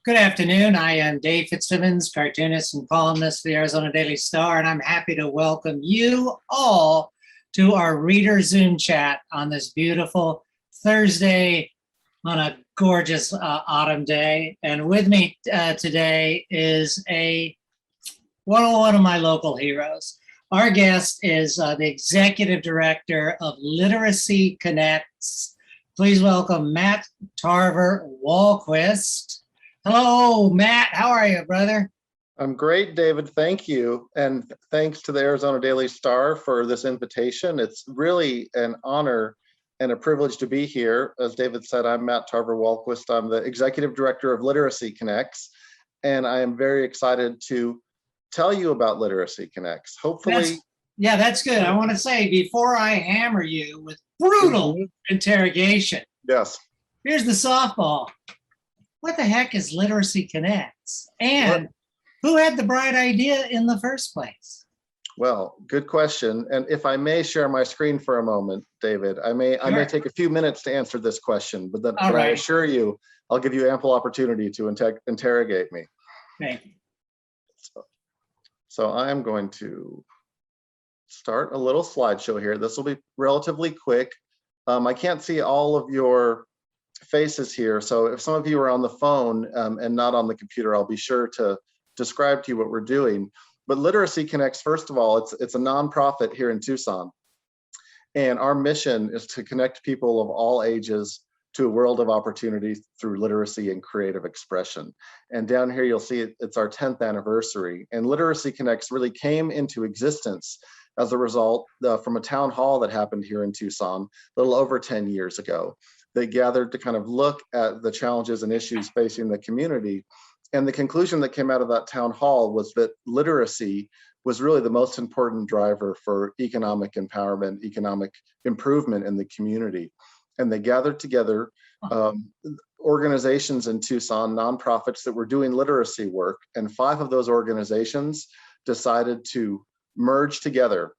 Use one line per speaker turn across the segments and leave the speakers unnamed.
Good afternoon. I am Dave Fitzsimmons, cartoonist and columnist for the Arizona Daily Star, and I'm happy to welcome you all to our Reader Zoom chat on this beautiful Thursday on a gorgeous autumn day. And with me today is one of my local heroes. Our guest is the Executive Director of Literacy Connects. Please welcome Matt Tarver-Wahlquist. Hello, Matt. How are you, brother?
I'm great, David. Thank you. And thanks to the Arizona Daily Star for this invitation. It's really an honor and a privilege to be here. As David said, I'm Matt Tarver-Wahlquist. I'm the Executive Director of Literacy Connects, and I am very excited to tell you about Literacy Connects. Hopefully.
That's good. I want to say, before I hammer you with brutal interrogation,
yes,
here's the softball. What the heck is Literacy Connects? And who had the bright idea in the first place?
Well, good question. And if I may share my screen for a moment, David, I may take a few minutes to answer this question, but I assure you, I'll give you ample opportunity to interrogate me.
Thank you.
So I'm going to start a little slideshow here. This will be relatively quick. I can't see all of your faces here, so if some of you are on the phone and not on the computer, I'll be sure to describe to you what we're doing. But Literacy Connects, first of all, it's a nonprofit here in Tucson, and our mission is to connect people of all ages to a world of opportunity through literacy and creative expression. And down here you'll see it's our 10th anniversary, and Literacy Connects really came into existence as a result from a town hall that happened here in Tucson a little over 10 years ago. They gathered to kind of look at the challenges and issues facing the community. And the conclusion that came out of that town hall was that literacy was really the most important driver for economic empowerment, economic improvement in the community. And they gathered together organizations in Tucson, nonprofits that were doing literacy work. And 5 of those organizations decided to merge together.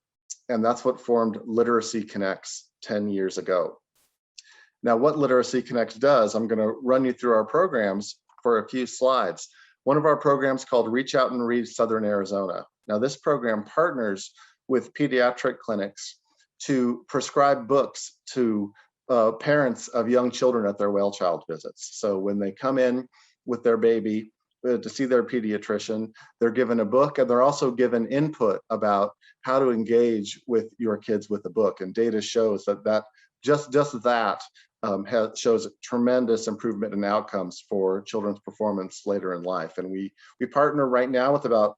And that's what formed Literacy Connects 10 years ago. Now, what Literacy Connects does, I'm going to run you through our programs for a few slides. One of our programs called Reach Out and Read Southern Arizona. Now, this program partners with pediatric clinics to prescribe books to parents of young children at their well child visits. So when they come in with their baby to see their pediatrician, they're given a book, and they're also given input about how to engage with your kids with the book. And data shows that just that shows a tremendous improvement in outcomes for children's performance later in life. And we partner right now with about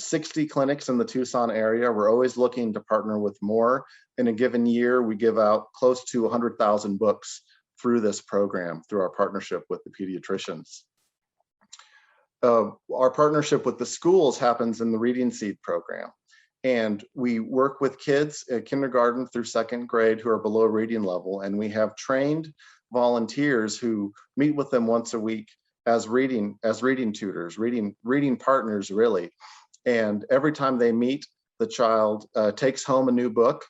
60 clinics in the Tucson area. We're always looking to partner with more. In a given year, we give out close to 100,000 books through this program, through our partnership with the pediatricians. Our partnership with the schools happens in the Reading Seed program. And we work with kids at kindergarten through 2nd grade who are below reading level. And we have trained volunteers who meet with them once a week as reading tutors, reading partners, really. And every time they meet, the child takes home a new book.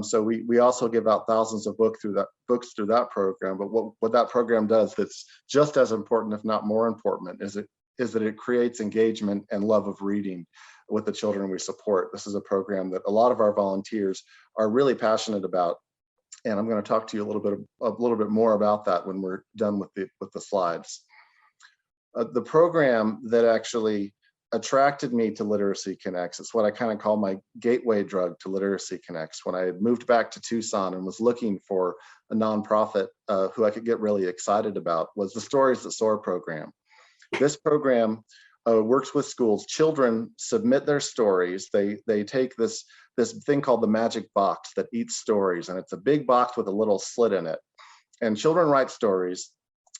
So we also give out thousands of books through that program. But what that program does that's just as important, if not more important, is that it creates engagement and love of reading with the children we support. This is a program that a lot of our volunteers are really passionate about, and I'm going to talk to you a little bit more about that when we're done with the slides. The program that actually attracted me to Literacy Connects, it's what I kind of call my gateway drug to Literacy Connects. When I had moved back to Tucson and was looking for a nonprofit who I could get really excited about, was the Stories That Soar program. This program works with schools. Children submit their stories. They take this thing called the magic box that eats stories, and it's a big box with a little slit in it. And children write stories,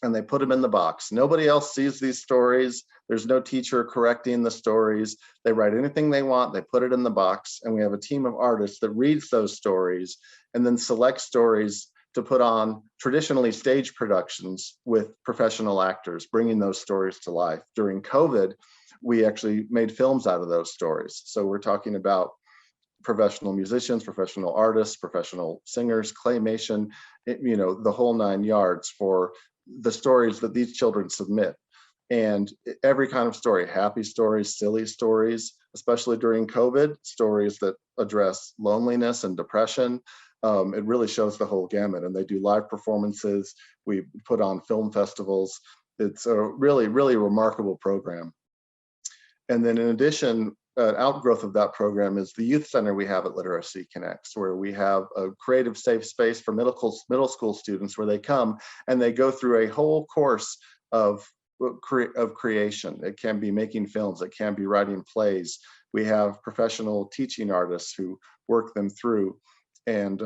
and they put them in the box. Nobody else sees these stories. There's no teacher correcting the stories. They write anything they want. They put it in the box, and we have a team of artists that reads those stories and then select stories to put on traditionally stage productions with professional actors, bringing those stories to life. During COVID, we actually made films out of those stories. So we're talking about professional musicians, professional artists, professional singers, claymation, the whole 9 yards for the stories that these children submit. And every kind of story, happy stories, silly stories, especially during COVID, stories that address loneliness and depression. It really shows the whole gamut, and they do live performances. We put on film festivals. It's a really, really remarkable program. And then in addition, an outgrowth of that program is the youth center we have at Literacy Connects, where we have a creative safe space for middle school students where they come and they go through a whole course of creation. It can be making films, it can be writing plays. We have professional teaching artists who work them through, and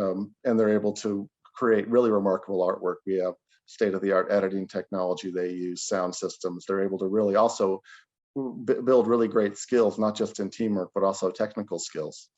they're able to create really remarkable artwork. We have state-of-the-art editing technology they use, sound systems. They're able to really also build really great skills, not just in teamwork, but also technical skills.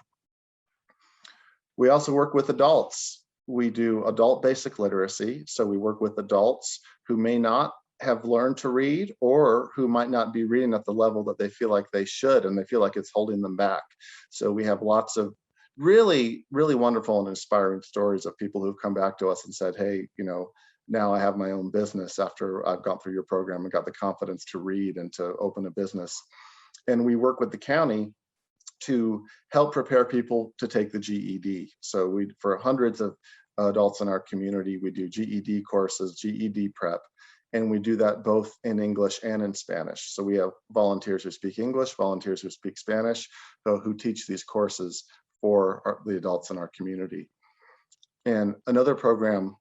We also work with adults. We do adult basic literacy. So we work with adults who may not have learned to read, or who might not be reading at the level that they feel like they should, and they feel like it's holding them back. So we have lots of really, really wonderful and inspiring stories of people who've come back to us and said, hey, now I have my own business after I've gone through your program and got the confidence to read and to open a business. And we work with the county to help prepare people to take the GED. So for hundreds of adults in our community, we do GED courses, GED prep, and we do that both in English and in Spanish. So we have volunteers who speak English, volunteers who speak Spanish, who teach these courses for the adults in our community. And another program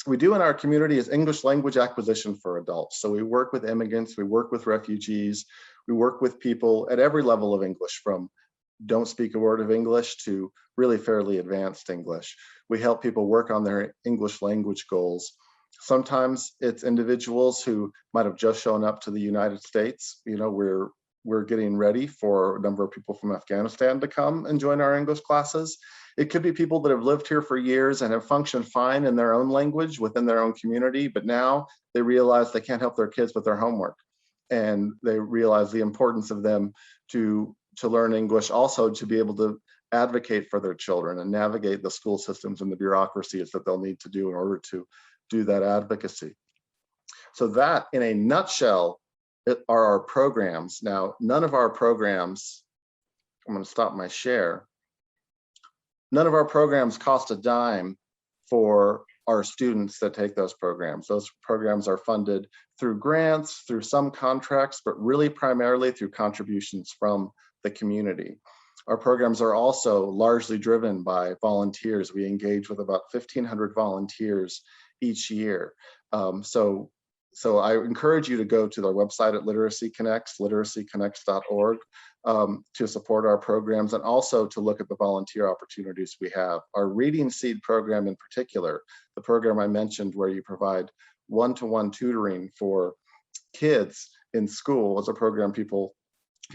we do in our community is English language acquisition for adults. So we work with immigrants, we work with refugees, we work with people at every level of English, from don't speak a word of English to really fairly advanced English. We help people work on their English language goals. Sometimes it's individuals who might have just shown up to the United States. We're getting ready for a number of people from Afghanistan to come and join our English classes. It could be people that have lived here for years and have functioned fine in their own language within their own community, but now they realize they can't help their kids with their homework. And they realize the importance of them to learn English, also to be able to advocate for their children and navigate the school systems and the bureaucracies that they'll need to do in order to do that advocacy. So that, in a nutshell, are our programs. Now, none of our programs, I'm going to stop my share. None of our programs cost a dime for our students that take those programs. Those programs are funded through grants, through some contracts, but really primarily through contributions from the community. Our programs are also largely driven by volunteers. We engage with about 1,500 volunteers each year. So I encourage you to go to their website at Literacy Connects, literacyconnects.org, to support our programs, and also to look at the volunteer opportunities we have. Our Reading Seed program in particular, the program I mentioned where you provide one-to-one tutoring for kids in school, is a program people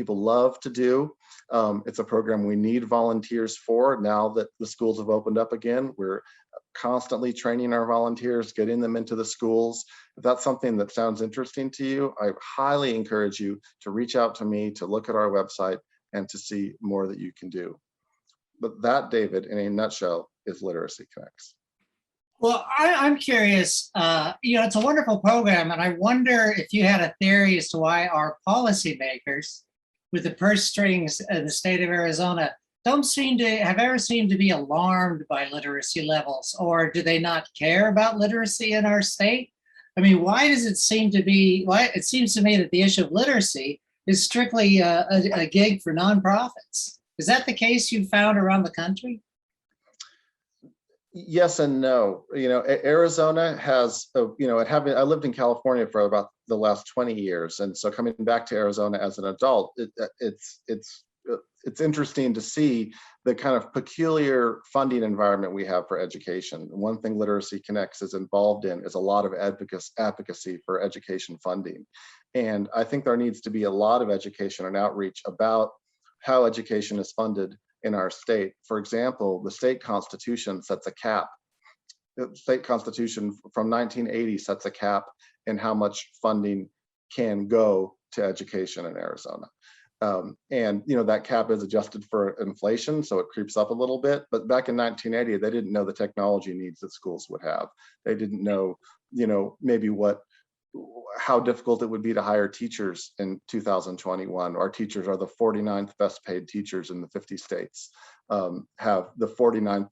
love to do. It's a program we need volunteers for now that the schools have opened up again. We're constantly training our volunteers, getting them into the schools. If that's something that sounds interesting to you, I highly encourage you to reach out to me, to look at our website, and to see more that you can do. But that, David, in a nutshell, is Literacy Connects.
Well, I'm curious, it's a wonderful program, and I wonder if you had a theory as to why our policymakers with the purse strings in the state of Arizona don't seem to have ever seemed to be alarmed by literacy levels, or do they not care about literacy in our state? I mean, why does it seem to be, it seems to me that the issue of literacy is strictly a gig for nonprofits. Is that the case you found around the country?
Yes and no. Arizona has, I lived in California for about the last 20 years. And so coming back to Arizona as an adult, it's interesting to see the kind of peculiar funding environment we have for education. One thing Literacy Connects is involved in is a lot of advocacy for education funding. And I think there needs to be a lot of education and outreach about how education is funded in our state. For example, the state constitution sets a cap. The state constitution from 1980 sets a cap in how much funding can go to education in Arizona. And that cap is adjusted for inflation, so it creeps up a little bit. But back in 1980, they didn't know the technology needs that schools would have. They didn't know, maybe what how difficult it would be to hire teachers in 2021. Our teachers are the 49th best paid teachers in the 50 states, have the 49th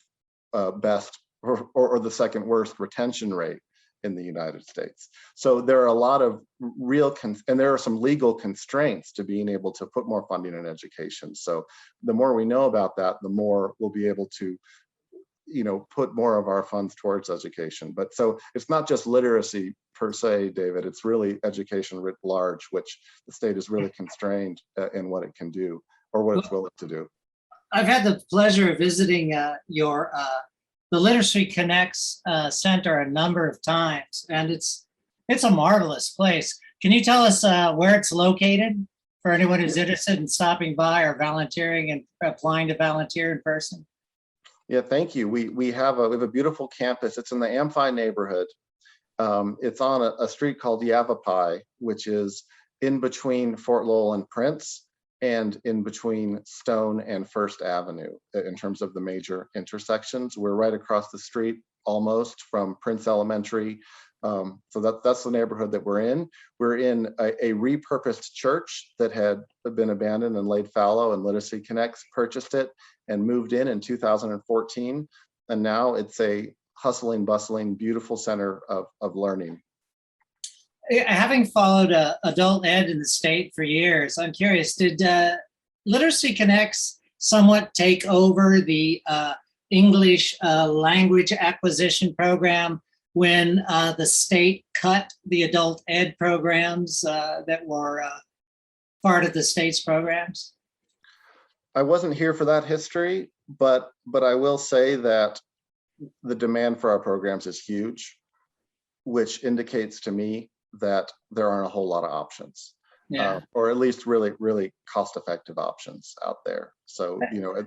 best or the second worst retention rate in the United States. So there are a lot of and there are some legal constraints to being able to put more funding in education. So the more we know about that, the more we'll be able to, put more of our funds towards education. But so it's not just literacy per se, David, it's really education writ large, which the state is really constrained in what it can do or what it's willing to do.
I've had the pleasure of visiting the Literacy Connects Center a number of times, and it's a marvelous place. Can you tell us where it's located for anyone who's interested in stopping by or volunteering and applying to volunteer in person?
Yeah, thank you. We have a beautiful campus. It's in the Amphi neighborhood. It's on a street called Yavapai, which is in between Fort Lowell and Prince, and in between Stone and First Avenue in terms of the major intersections. We're right across the street almost from Prince Elementary. So that's the neighborhood that we're in. We're in a repurposed church that had been abandoned and laid fallow, and Literacy Connects purchased it and moved in 2014. And now it's a hustling, bustling, beautiful center of learning.
Having followed adult ed in the state for years, I'm curious, did Literacy Connects somewhat take over the English language acquisition program when the state cut the adult ed programs that were part of the state's programs?
I wasn't here for that history, but I will say that the demand for our programs is huge, which indicates to me that there aren't a whole lot of options, or at least really, really cost-effective options out there. So,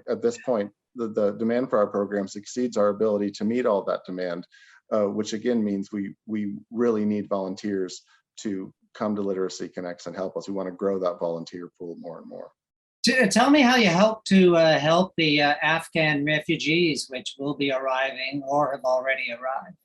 at this point, the demand for our programs exceeds our ability to meet all that demand, which again means we really need volunteers to come to Literacy Connects and help us. We want to grow that volunteer pool more and more.
Tell me how you help to help the Afghan refugees, which will be arriving or have already arrived.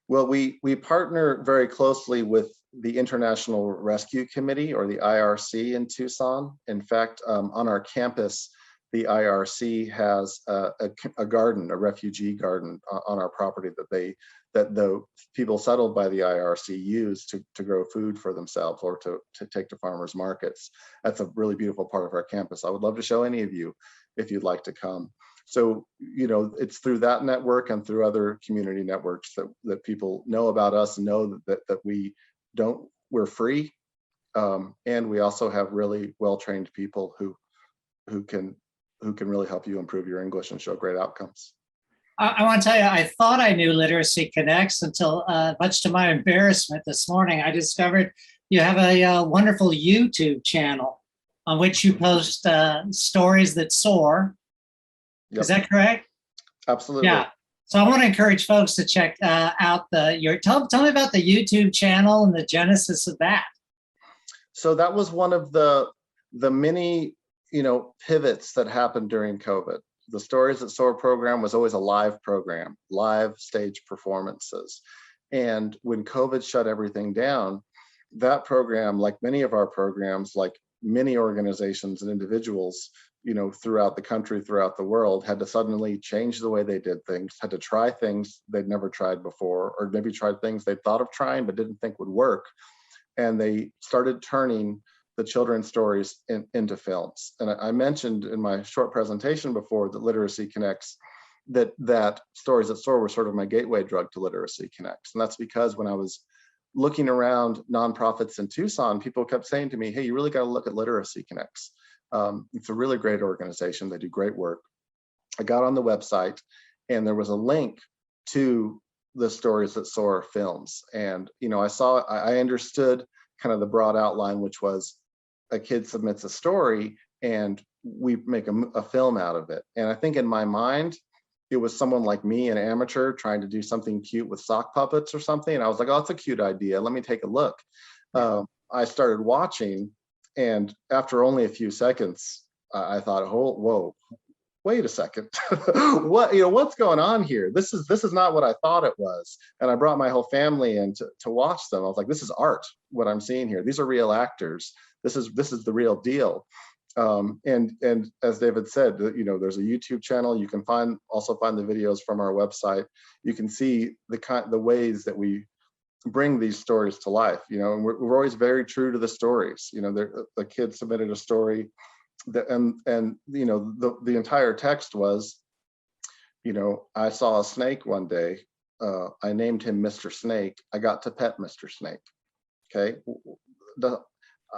Well, we partner very closely with the International Rescue Committee, or the IRC, in Tucson. In fact, on our campus, the IRC has a garden, a refugee garden on our property that the people settled by the IRC use to grow food for themselves or to take to farmers markets. That's a really beautiful part of our campus. I would love to show any of you if you'd like to come. So, it's through that network and through other community networks that people know about us and know that we're free. And we also have really well-trained people who can really help you improve your English and show great outcomes.
I want to tell you, I thought I knew Literacy Connects until, much to my embarrassment this morning, I discovered you have a wonderful YouTube channel on which you post stories that soar. Yep. Is that correct?
Absolutely.
Yeah. So I want to encourage folks to check out tell me about the YouTube channel and the genesis of that.
So that was one of the many, pivots that happened during COVID. The Stories That Soar program was always a live program, live stage performances. And when COVID shut everything down, that program, like many of our programs, like many organizations and individuals, throughout the country, throughout the world, had to suddenly change the way they did things, had to try things they'd never tried before, or maybe tried things they thought of trying but didn't think would work. And they started turning the children's stories into films. And I mentioned in my short presentation before that Literacy Connects, that Stories That Soar were sort of my gateway drug to Literacy Connects. And that's because when I was looking around nonprofits in Tucson, people kept saying to me, hey, you really got to look at Literacy Connects. It's a really great organization. They do great work. I got on the website and there was a link to the Stories That Soar films. And, I understood kind of the broad outline, which was a kid submits a story and we make a film out of it. And I think in my mind, it was someone like me, an amateur, trying to do something cute with sock puppets or something. And I was like, oh, it's a cute idea. Let me take a look. I started watching, and after only a few seconds, I thought, oh, whoa, wait a second, what's going on here? This is not what I thought it was. And I brought my whole family in to watch them. I was like, this is art, what I'm seeing here. These are real actors. This is the real deal. And as David said, there's a YouTube channel. You can also find the videos from our website. You can see the ways that we bring these stories to life, and we're always very true to the stories. The kid submitted a story and the entire text was, I saw a snake one day. I named him Mr. Snake. I got to pet Mr. Snake. Okay.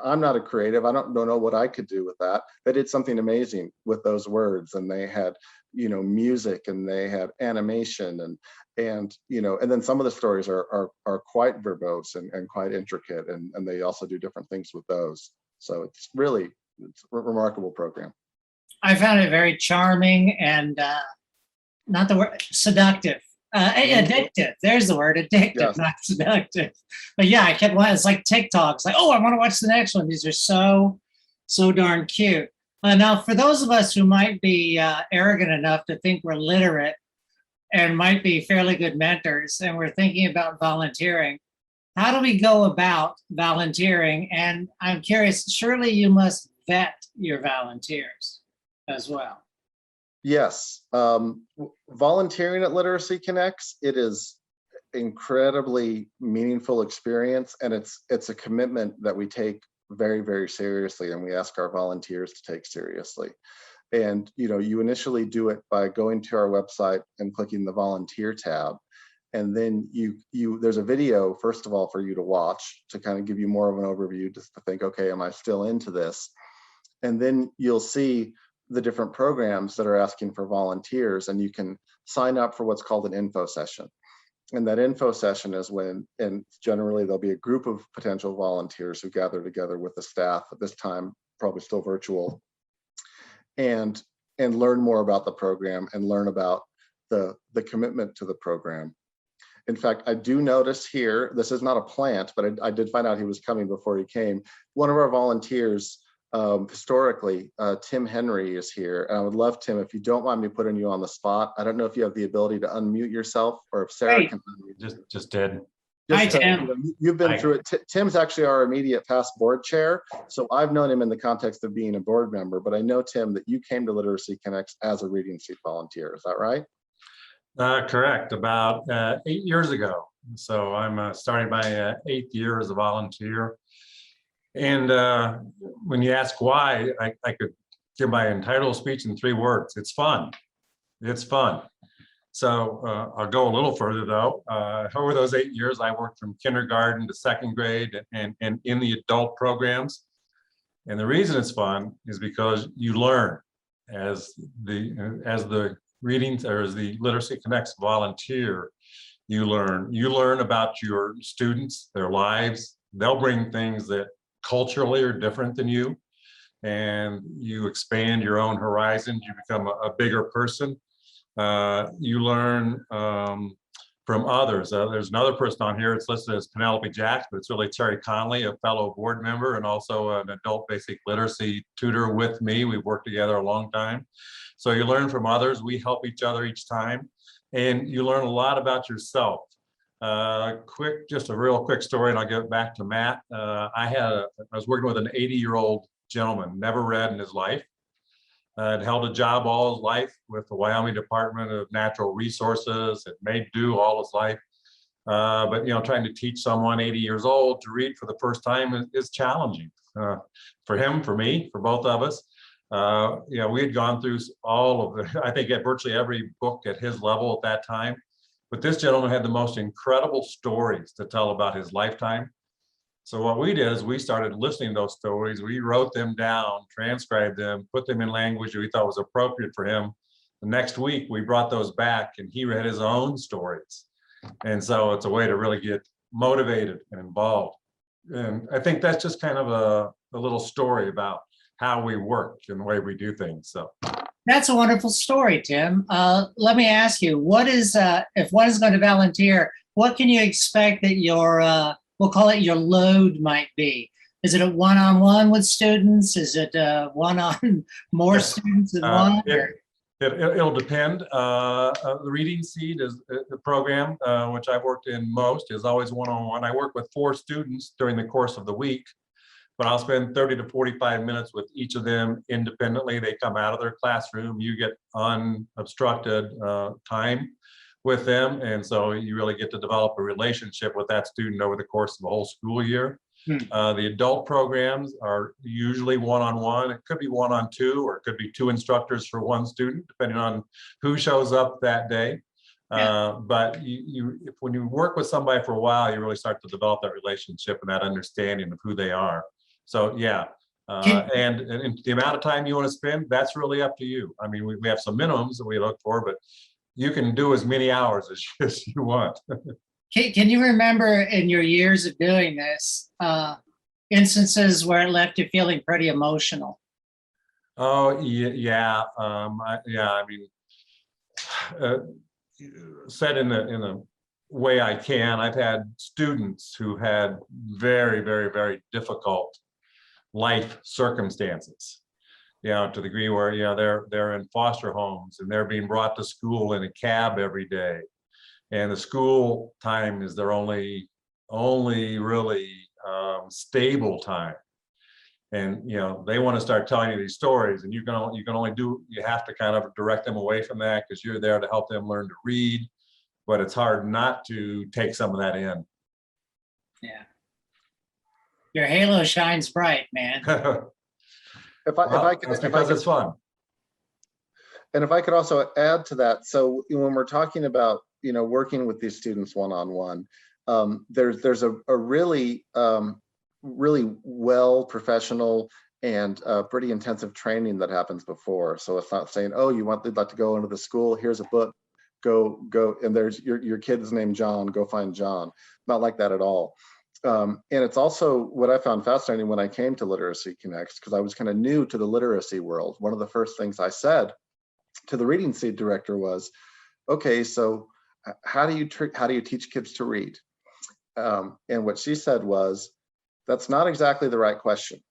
I'm not a creative. I don't know what I could do with that. They did something amazing with those words, and they had, music, and they had animation, and then some of the stories are quite verbose and quite intricate, and they also do different things with those. So it's a remarkable program.
I found it very charming and not the word seductive. Addictive. There's the word, addictive, yes. Not seductive. But yeah, I kept it's like TikTok. It's like, oh, I want to watch the next one. These are so darn cute. Now, for those of us who might be arrogant enough to think we're literate and might be fairly good mentors, and we're thinking about volunteering, how do we go about volunteering? And I'm curious, surely you must vet your volunteers as well.
Yes. Volunteering at Literacy Connects, it is incredibly meaningful experience, and it's a commitment that we take very, very seriously, and we ask our volunteers to take seriously. And you initially do it by going to our website and clicking the volunteer tab, and then there's a video, first of all, for you to watch to kind of give you more of an overview, just to think, okay, am I still into this? And then you'll see the different programs that are asking for volunteers, and you can sign up for what's called an info session. And that info session is and generally there'll be a group of potential volunteers who gather together with the staff, at this time probably still virtual, and learn more about the program and learn about the commitment to the program. In fact, I do notice here, this is not a plant, but I did find out he was coming before he came. One of our volunteers, historically, Tim Henry is here. And I would love, Tim, if you don't mind me putting you on the spot. I don't know if you have the ability to unmute yourself, or if Sarah can unmute.
Just did.
Hi, Tim.
You've been through it. Tim's actually our immediate past board chair. So I've known him in the context of being a board member, but I know, Tim, that you came to Literacy Connects as a Reading Seat volunteer. Is that right?
Correct. About 8 years ago. So I'm starting my 8th year as a volunteer. And when you ask why, I could give my entitled speech in 3 words. It's fun. It's fun. So I'll go a little further though. Over those 8 years, I worked from kindergarten to 2nd grade and in the adult programs. And the reason it's fun is because you learn as the reading, or as the Literacy Connects volunteer. You learn about your students, their lives. They'll bring things that culturally are different than you, and you expand your own horizons. You become a bigger person. You learn from others. There's another person on here, it's listed as Penelope Jacks, but it's really Terry Conley, a fellow board member and also an adult basic literacy tutor with me. We've worked together a long time. So you learn from others. We help each other each time, and you learn a lot about yourself. Just a real quick story, and I'll give it back to Matt. I was working with an 80-year-old gentleman, never read in his life. Had held a job all his life with the Wyoming Department of Natural Resources, had made do all his life. But trying to teach someone 80 years old to read for the first time is challenging. For him, for me, for both of us. We had gone through all of I think at virtually every book at his level at that time. But this gentleman had the most incredible stories to tell about his lifetime. So what we did is we started listening to those stories. We wrote them down, transcribed them, put them in language we thought was appropriate for him. The next week, we brought those back, and he read his own stories. And so it's a way to really get motivated and involved. And I think that's just kind of a little story about how we work and the way we do things. So
that's a wonderful story, Tim. Let me ask you, what is, if one is going to volunteer, what can you expect that your, we'll call it your load might be? Is it a one-on-one with students? Is it one on more students than one?
It'll depend. The Reading Seed is the program, which I've worked in most, is always one-on-one. I work with 4 students during the course of the week, but I'll spend 30 to 45 minutes with each of them independently. They come out of their classroom, you get unobstructed time with them. And so you really get to develop a relationship with that student over the course of the whole school year. The adult programs are usually one-on-one. It could be 1-on-2, or it could be 2 instructors for 1 student, depending on who shows up that day. But when you work with somebody for a while, you really start to develop that relationship and that understanding of who they are. So yeah, and the amount of time you want to spend, that's really up to you. I mean, we have some minimums that we look for, but you can do as many hours as you want.
Can you remember in your years of doing this, instances where it left you feeling pretty emotional?
Oh, yeah. I mean, said in a way I can, I've had students who had very, very, very difficult life circumstances, to the degree where, they're in foster homes and they're being brought to school in a cab every day. And the school time is their only really stable time. And they want to start telling you these stories, and you have to kind of direct them away from that, because you're there to help them learn to read. But it's hard not to take some of that in.
Yeah. Your halo shines bright, man.
Because it's fun.
And if I could also add to that, so when we're talking about working with these students one-on-one, there's a really well professional and pretty intensive training that happens before. So it's not saying, oh, they'd like to go into the school, here's a book, go, and there's your kid's named John, go find John. Not like that at all. And it's also what I found fascinating when I came to Literacy Connects, because I was kind of new to the literacy world. One of the first things I said to the Reading Seed director was, okay, so how do you teach kids to read? And what she said was, that's not exactly the right question,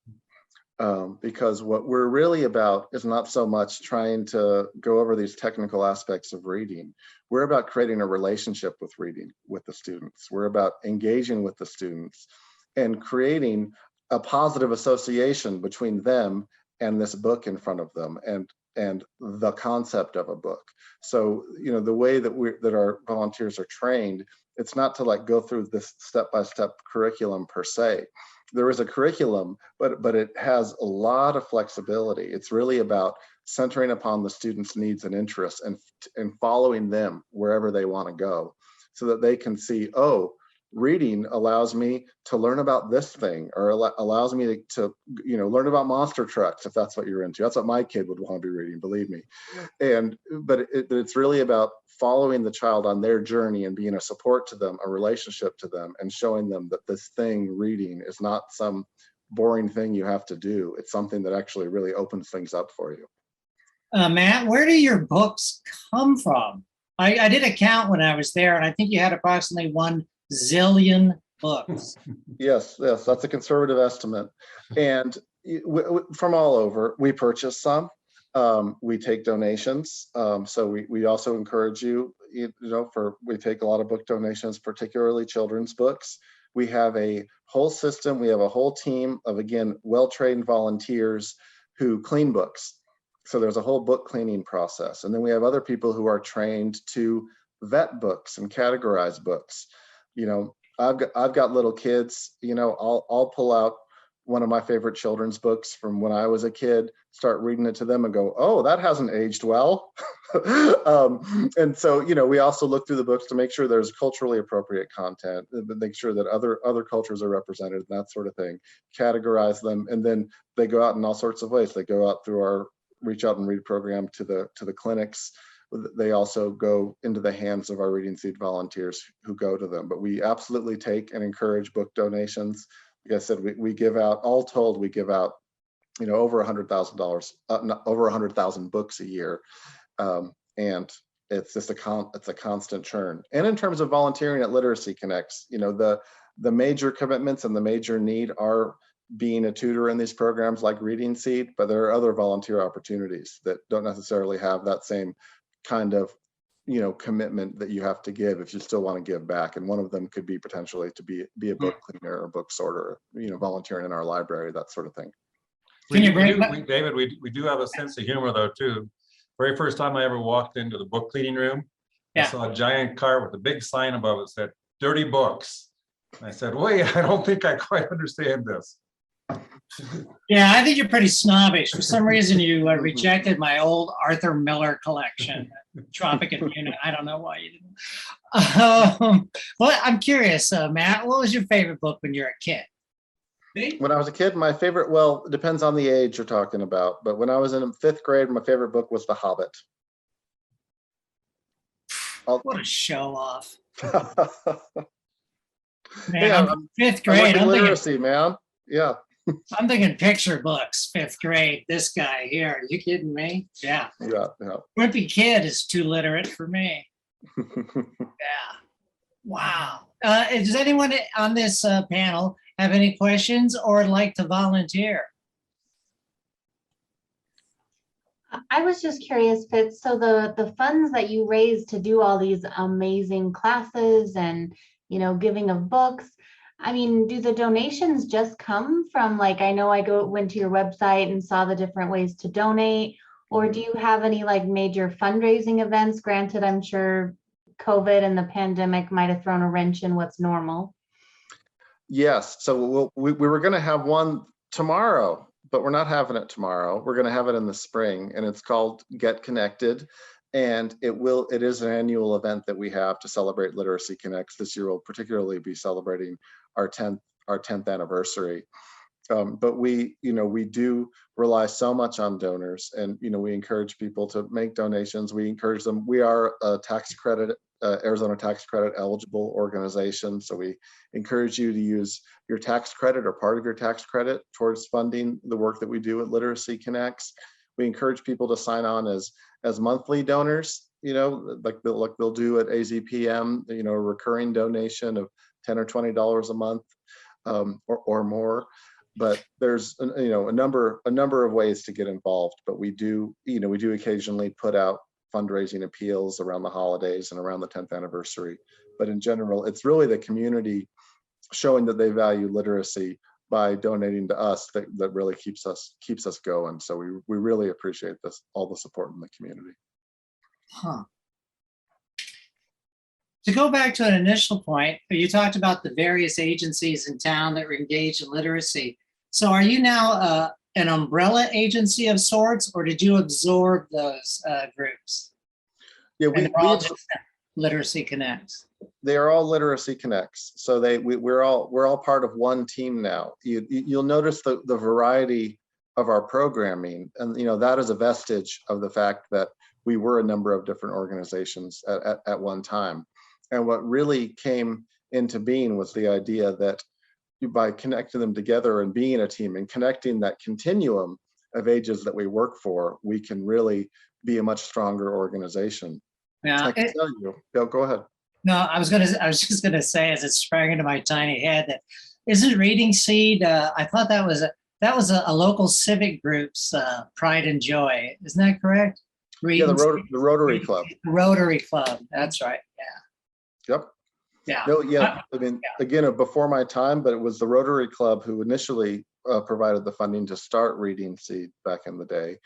because what we're really about is not so much trying to go over these technical aspects of reading. We're about creating a relationship with reading with the students. We're about engaging with the students and creating a positive association between them and this book in front of them, and the concept of a book. So, the way that our volunteers are trained, it's not to go through this step-by-step curriculum per se. There is a curriculum, but it has a lot of flexibility. It's really about centering upon the students' needs and interests and following them wherever they want to go, so that they can see, oh, reading allows me to learn about this thing, or allows me to learn about monster trucks, if that's what you're into. That's what my kid would want to be reading, believe me. But it's really about following the child on their journey and being a support to them, a relationship to them, and showing them that this thing, reading, is not some boring thing you have to do. It's something that actually really opens things up for you.
Matt, where do your books come from? I did a count when I was there, and I think you had approximately 1 zillion books.
Yes, that's a conservative estimate. And from all over, we purchase some. We take donations. So we also encourage you, we take a lot of book donations, particularly children's books. We have a whole system. We have a whole team of, again, well-trained volunteers who clean books. So there's a whole book cleaning process. And then we have other people who are trained to vet books and categorize books. I've got little kids, I'll pull out one of my favorite children's books from when I was a kid, start reading it to them and go, oh, that hasn't aged well. And so, we also look through the books to make sure there's culturally appropriate content, make sure that other cultures are represented, and that sort of thing, categorize them. And then they go out in all sorts of ways. They go out through our Reach Out and Read program to the clinics. They also go into the hands of our Reading Seed volunteers who go to them. But we absolutely take and encourage book donations. Like I said, we give out, all told, we give out, over $100,000, over 100,000 books a year. And it's just it's a constant churn. And in terms of volunteering at Literacy Connects, the major commitments and the major need are being a tutor in these programs like Reading Seed, but there are other volunteer opportunities that don't necessarily have that same kind of, commitment that you have to give if you still want to give back. And one of them could be potentially to be a book cleaner or book sorter, volunteering in our library, that sort of thing.
David, we do have a sense of humor though too. Very first time I ever walked into the book cleaning room, I saw a giant car with a big sign above it that said "Dirty Books." And I said, "Wait, I don't think I quite understand this."
Yeah, I think you're pretty snobbish. For some reason, you rejected my old Arthur Miller collection, Tropic and Unit. I don't know why you didn't. Well, I'm curious, Matt, what was your favorite book when you were a kid?
When I was a kid, my favorite, well, it depends on the age you're talking about, but when I was in 5th grade, my favorite book was The Hobbit.
What a show off. Man,
Yeah,
I'm 5th grade.
I'm literacy, man. Yeah.
I'm thinking picture books, 5th grade. This guy here, are you kidding me? Yeah.
Yeah.
Wimpy Kid is too literate for me. Yeah. Wow. Does anyone on this panel have any questions or like to volunteer?
I was just curious, Fitz, so the funds that you raised to do all these amazing classes and, giving of books, I mean, do the donations just come from, like, I know I went to your website and saw the different ways to donate, or do you have any like major fundraising events? Granted, I'm sure COVID and the pandemic might have thrown a wrench in what's normal.
Yes. So we were going to have one tomorrow, but we're not having it tomorrow. We're going to have it in the spring, and it's called Get Connected. And it is an annual event that we have to celebrate Literacy Connects. This year we'll particularly be celebrating our 10th anniversary. But we do rely so much on donors, and we encourage people to make donations. We encourage them. We are a tax credit, Arizona tax credit eligible organization, so we encourage you to use your tax credit or part of your tax credit towards funding the work that we do at Literacy Connects. We encourage people to sign on as monthly donors, like they'll do at AZPM, a recurring donation of $10 or $20 a month or more. But there's a number of ways to get involved. But we do occasionally put out fundraising appeals around the holidays and around the 10th anniversary. But in general, it's really the community showing that they value literacy by donating to us that really keeps us going. So we really appreciate all the support in the community.
Huh. To go back to an initial point, you talked about the various agencies in town that were engaged in literacy. So are you now an umbrella agency of sorts, or did you absorb those groups?
Yeah,
we all just Literacy Connects.
They are all Literacy Connects. So we're all part of one team now. You'll notice the variety of our programming, and that is a vestige of the fact that we were a number of different organizations at one time. And what really came into being was the idea that by connecting them together and being a team and connecting that continuum of ages that we work for, we can really be a much stronger organization.
Yeah,
I can tell you. Yeah, go ahead.
No, I was just gonna say, as it sprang into my tiny head, that isn't Reading Seed. I thought that was a local civic group's pride and joy. Isn't that correct?
Yeah, the Rotary Club.
Rotary Club. That's right. Yeah.
Yep.
Yeah.
No, yeah. I mean, again, before my time, but it was the Rotary Club who initially provided the funding to start Reading Seed back in the day.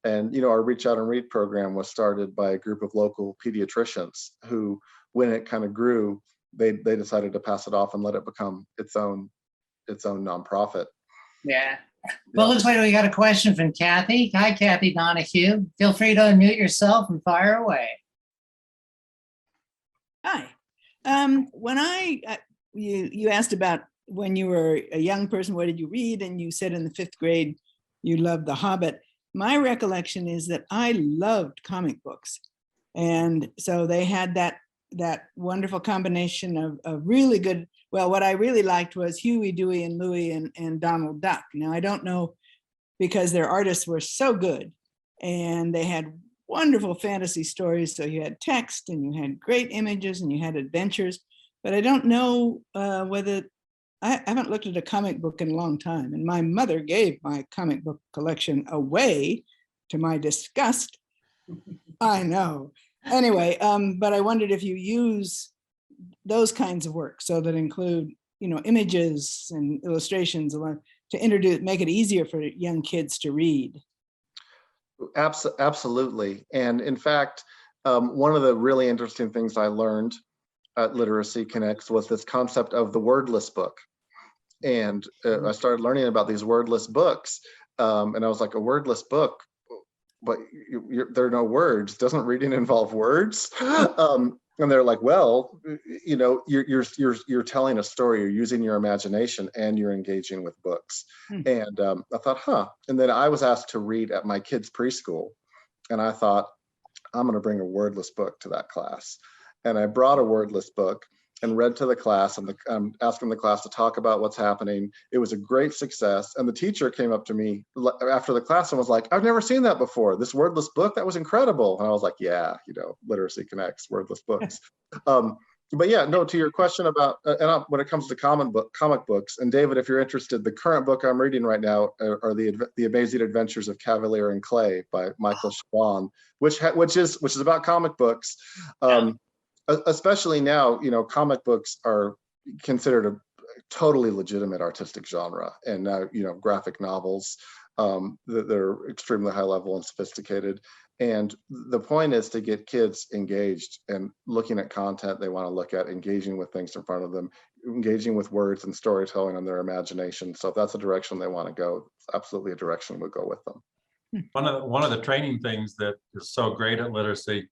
And our Reach Out and Read program was started by a group of local pediatricians who, when it kind of grew, they decided to pass it off and let it become its own nonprofit.
Yeah. Well, looks like we got a question from Kathy. Hi, Kathy Donahue. Feel free to unmute yourself and fire away.
Hi. When you asked about when you were a young person, what did you read? And you said in the 5th grade, you loved The Hobbit. My recollection is that I loved comic books. And so they had that wonderful combination of really good. Well, what I really liked was Huey, Dewey, and Louie and Donald Duck. Now, I don't know, because their artists were so good and they had wonderful fantasy stories. So you had text and you had great images and you had adventures, but I don't know whether I haven't looked at a comic book in a long time, and my mother gave my comic book collection away to my disgust. I know. Anyway, but I wondered if you use those kinds of work, so that include, images and illustrations to introduce, make it easier for young kids to read.
Absolutely. And in fact, one of the really interesting things I learned at Literacy Connects was this concept of the wordless book. And I started learning about these wordless books. And I was like, a wordless book, but there are no words. Doesn't reading involve words? And they're like, well, you're telling a story, you're using your imagination, and you're engaging with books. And I thought, huh. And then I was asked to read at my kids' preschool. And I thought, I'm going to bring a wordless book to that class. And I brought a wordless book and read to the class, and asking the class to talk about what's happening. It was a great success. And the teacher came up to me after the class and was like, I've never seen that before. This wordless book, that was incredible. And I was like, yeah, Literacy Connects, wordless books. But yeah, no, to your question about, when it comes to comic books, and David, if you're interested, the current book I'm reading right now are the Amazing Adventures of Cavalier and Clay by Michael Chabon, which is about comic books. Especially now, comic books are considered a totally legitimate artistic genre, and now, graphic novels, they're extremely high level and sophisticated. And the point is to get kids engaged and looking at content they want to look at, engaging with things in front of them, engaging with words and storytelling and their imagination. So if that's a direction they want to go, it's absolutely a direction we'll go with them.
One of the training things that is so great at Literacy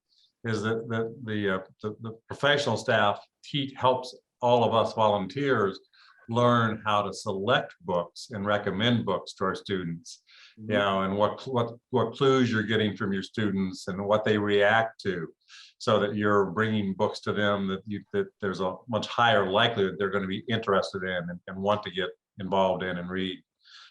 is that the professional staff helps all of us volunteers learn how to select books and recommend books to our students, and what clues you're getting from your students and what they react to, so that you're bringing books to them that there's a much higher likelihood they're going to be interested in and want to get involved in and read.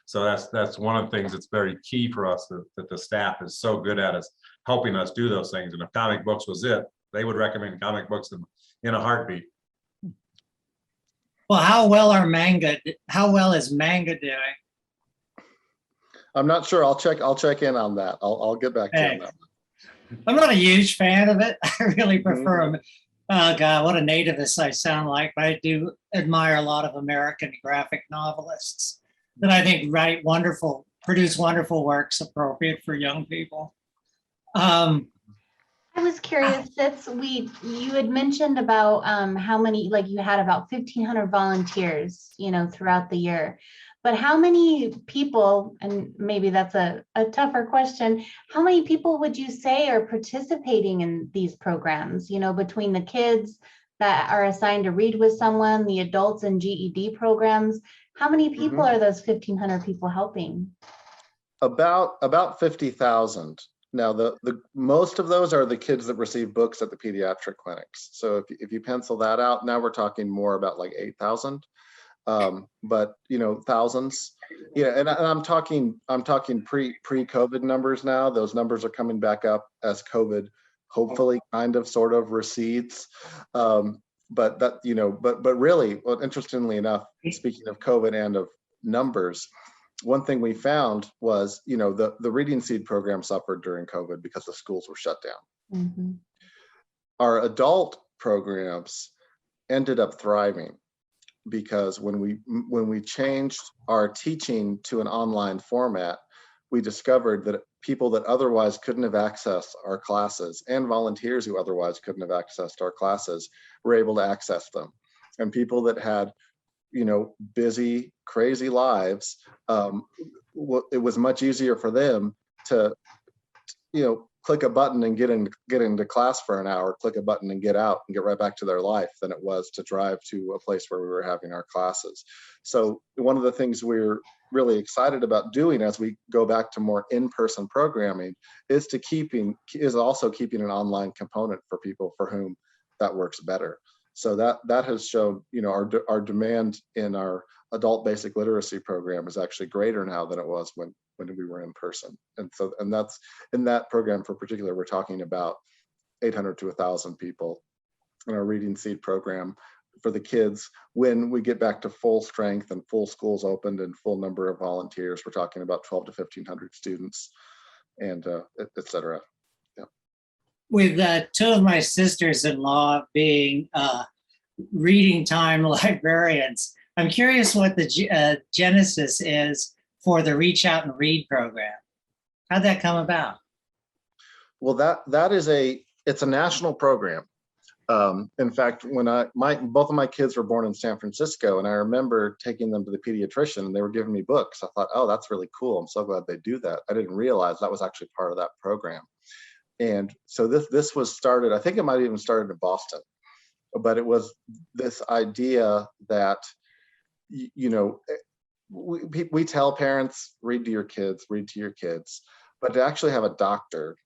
So that's one of the things that's very key for us, that the staff is so good at us helping us do those things. And if comic books was it, they would recommend comic books in a heartbeat.
Well, how well is manga doing?
I'm not sure. I'll check in on that. I'll get back to you on that.
I'm not a huge fan of it. I really prefer them. Oh God, what a nativist I sound like, but I do admire a lot of American graphic novelists that I think produce wonderful works appropriate for young people.
I was curious, you had mentioned about how many, like you had about 1,500 volunteers, throughout the year. But how many people, and maybe that's a tougher question, how many people would you say are participating in these programs, between the kids that are assigned to read with someone, the adults and GED programs? How many people are those 1,500 people helping?
About 50,000. Now, the most of those are the kids that receive books at the pediatric clinics. So if you pencil that out, now we're talking more about like 8,000. But thousands. And I'm talking pre-COVID numbers now. Those numbers are coming back up as COVID hopefully kind of sort of recedes. But really, well, interestingly enough, speaking of COVID and of numbers, one thing we found was, the Reading Seed program suffered during COVID because the schools were shut down. Our adult programs ended up thriving because when we changed our teaching to an online format, we discovered that people that otherwise couldn't have accessed our classes, and volunteers who otherwise couldn't have accessed our classes, were able to access them. And people that had busy, crazy lives, it was much easier for them to click a button and get into class for an hour, click a button and get out and get right back to their life, than it was to drive to a place where we were having our classes. So one of the things we're really excited about doing as we go back to more in-person programming is also keeping an online component for people for whom that works better. So that has shown, our demand in our adult basic literacy program is actually greater now than it was when we were in person. And that's in that program for particular, we're talking about 800 to 1,000 people. In our Reading Seed program, for the kids when we get back to full strength and full schools opened and full number of volunteers. We're talking about 12 to 1,500 students and et cetera. Yeah.
With two of my sisters-in-law being reading time librarians, I'm curious what the genesis is for the Reach Out and Read program. How'd that come about?
Well, it's a national program. In fact, when both of my kids were born in San Francisco, and I remember taking them to the pediatrician and they were giving me books. I thought, oh, that's really cool. I'm so glad they do that. I didn't realize that was actually part of that program. And so this was started, I think it might have even started in Boston, but it was this idea that, we tell parents, read to your kids, but to actually have a doctor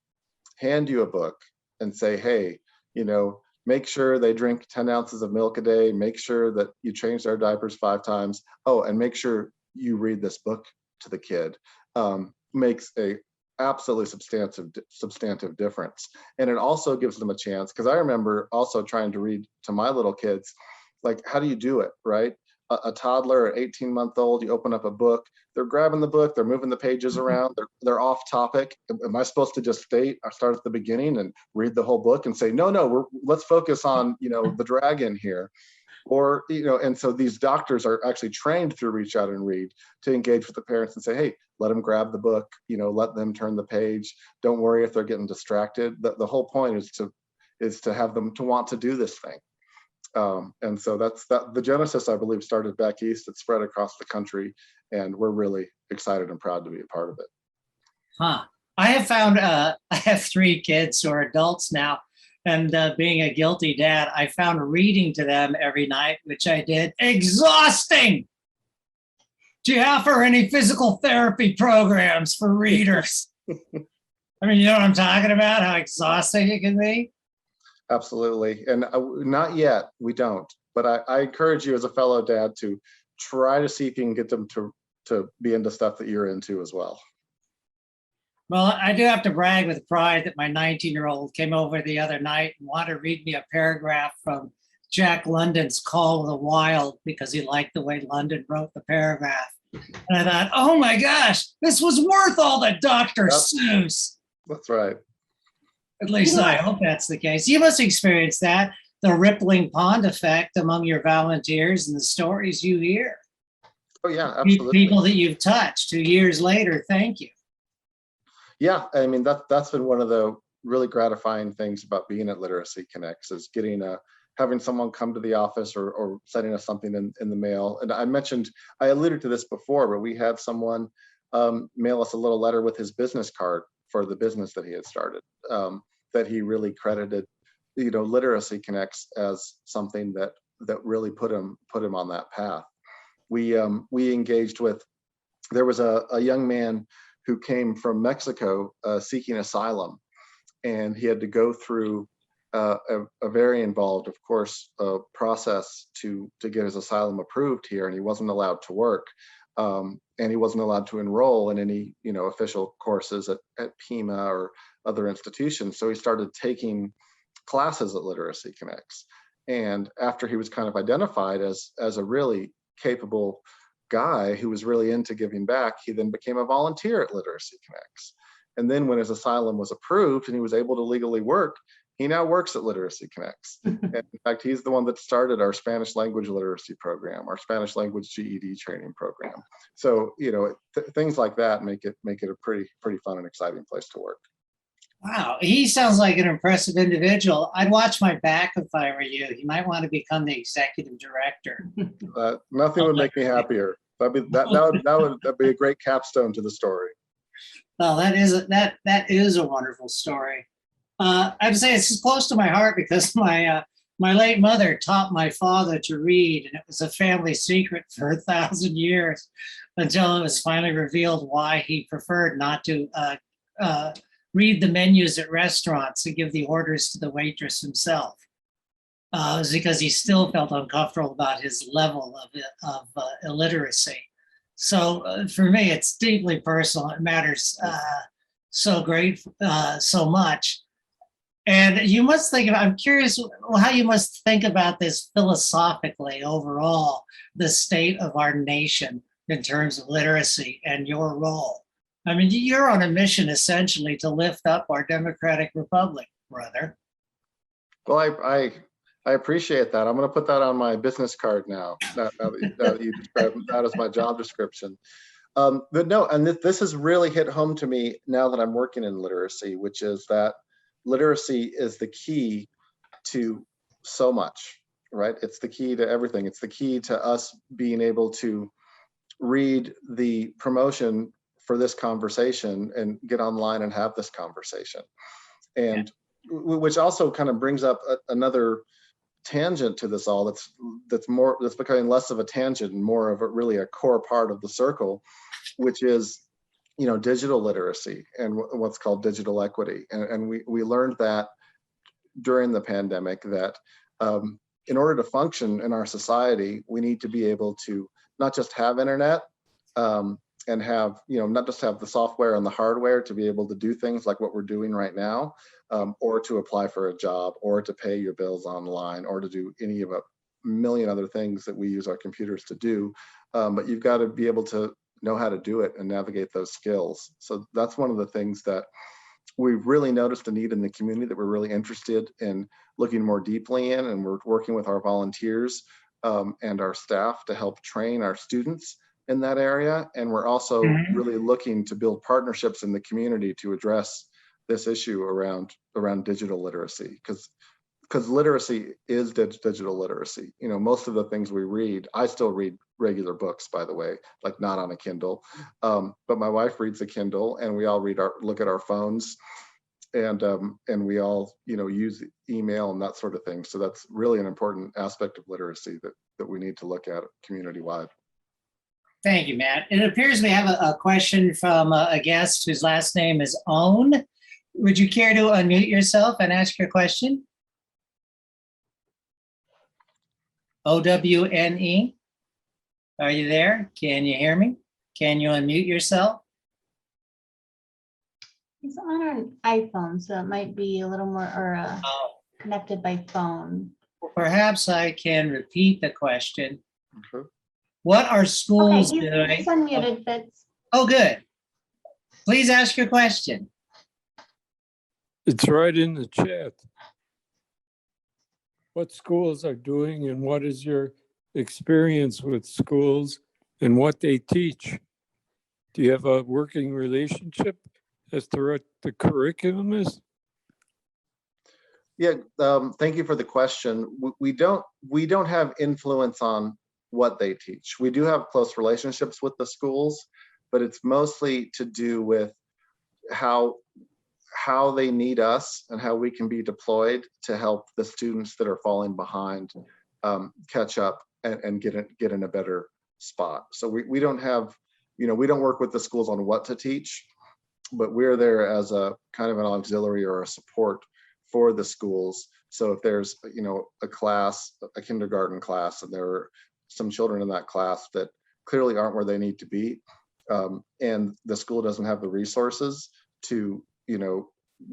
hand you a book and say, hey, make sure they drink 10 ounces of milk a day, make sure that you change their diapers 5 times. Oh, and make sure you read this book to the kid, makes a absolutely substantive difference. And it also gives them a chance, because I remember also trying to read to my little kids, like, how do you do it, right? A toddler or 18-month-old, you open up a book, they're grabbing the book, they're moving the pages around, they're off topic. Am I supposed to just start at the beginning and read the whole book and say, no, let's focus on, the dragon here? Or, and so these doctors are actually trained through Reach Out and Read to engage with the parents and say, hey, let them grab the book, let them turn the page. Don't worry if they're getting distracted. The whole point is to have them to want to do this thing. And so the genesis, I believe, started back east. It spread across the country, and we're really excited and proud to be a part of it.
Huh. I have found, I have 3 kids who are adults now, and being a guilty dad, I found reading to them every night, which I did, exhausting. Do you offer any physical therapy programs for readers? I mean, you know what I'm talking about, how exhausting it can be?
Absolutely. And not yet, we don't. But I encourage you as a fellow dad to try to see if you can get them to be into stuff that you're into as well.
Well, I do have to brag with pride that my 19-year-old came over the other night and wanted to read me a paragraph from Jack London's Call of the Wild because he liked the way London wrote the paragraph. And I thought, oh my gosh, this was worth all the Dr. Seuss.
That's right.
At least I hope that's the case. You must experience that, the rippling pond effect among your volunteers and the stories you hear.
Oh yeah, absolutely.
People that you've touched 2 years later, thank you.
Yeah, I mean, that's been one of the really gratifying things about being at Literacy Connects is having someone come to the office or sending us something in the mail. And I alluded to this before, but we had someone mail us a little letter with his business card for the business that he had started, that he really credited, Literacy Connects as something that really put him on that path. We engaged with, there was a young man who came from Mexico seeking asylum, and he had to go through a very involved, of course, process to get his asylum approved here, and he wasn't allowed to work. And he wasn't allowed to enroll in any, official courses at PIMA or other institutions. So he started taking classes at Literacy Connects. And after he was kind of identified as a really capable guy who was really into giving back, he then became a volunteer at Literacy Connects. And then when his asylum was approved and he was able to legally work, he now works at Literacy Connects. And in fact, he's the one that started our Spanish language literacy program, our Spanish language GED training program. So, things like that make it a pretty fun and exciting place to work.
Wow, he sounds like an impressive individual. I'd watch my back if I were you. He might want to become the executive director.
Nothing would make me happier. That'd be a great capstone to the story.
Well, that is a wonderful story. I have to say it's close to my heart because my late mother taught my father to read, and it was a family secret for 1,000 years until it was finally revealed why he preferred not to read the menus at restaurants and give the orders to the waitress himself. It was because he still felt uncomfortable about his level of illiteracy. So for me, it's deeply personal. It matters so much. And you must think about, I'm curious how you must think about this philosophically overall, the state of our nation in terms of literacy and your role. I mean, you're on a mission essentially to lift up our democratic republic, brother.
Well, I appreciate that. I'm going to put that on my business card now. Now that you describe that as my job description. But no, and this has really hit home to me now that I'm working in literacy, which is that literacy is the key to so much, right? It's the key to everything. It's the key to us being able to read the promotion for this conversation and get online and have this conversation. And which also kind of brings up another tangent to this all that's becoming less of a tangent and more of a really a core part of the circle, which is digital literacy and what's called digital equity. And we learned that during the pandemic that in order to function in our society, we need to be able to not just have internet and have, not just have the software and the hardware to be able to do things like what we're doing right now, or to apply for a job, or to pay your bills online, or to do any of a million other things that we use our computers to do. But you've got to be able to know how to do it and navigate those skills. So that's one of the things that we've really noticed a need in the community that we're really interested in looking more deeply in, and we're working with our volunteers and our staff to help train our students in that area. And we're also really looking to build partnerships in the community to address this issue around digital literacy, because literacy is digital literacy. Most of the things we read, I still read regular books, by the way, like not on a Kindle, but my wife reads a Kindle, and we all look at our phones, and we all use email and that sort of thing. So that's really an important aspect of literacy that we need to look at community-wide.
Thank you, Matt. It appears we have a question from a guest whose last name is Own. Would you care to unmute yourself and ask your question? OWNE. Are you there? Can you hear me? Can you unmute yourself?
It's on an iPhone, so it might be a little more connected by phone.
Perhaps I can repeat the question.
Okay.
What are schools
Okay,
doing?
he's unmuted, Fitz.
Oh, good. Please ask your question.
It's right in the chat. What schools are doing and what is your experience with schools and what they teach? Do you have a working relationship as to what the curriculum is?
Yeah, thank you for the question. We don't have influence on what they teach. We do have close relationships with the schools, but it's mostly to do with how they need us and how we can be deployed to help the students that are falling behind catch up and get in a better spot. So we don't have, we don't work with the schools on what to teach, but we're there as a kind of an auxiliary or a support for the schools. So if there's, a class, a kindergarten class, and there are some children in that class that clearly aren't where they need to be, and the school doesn't have the resources to,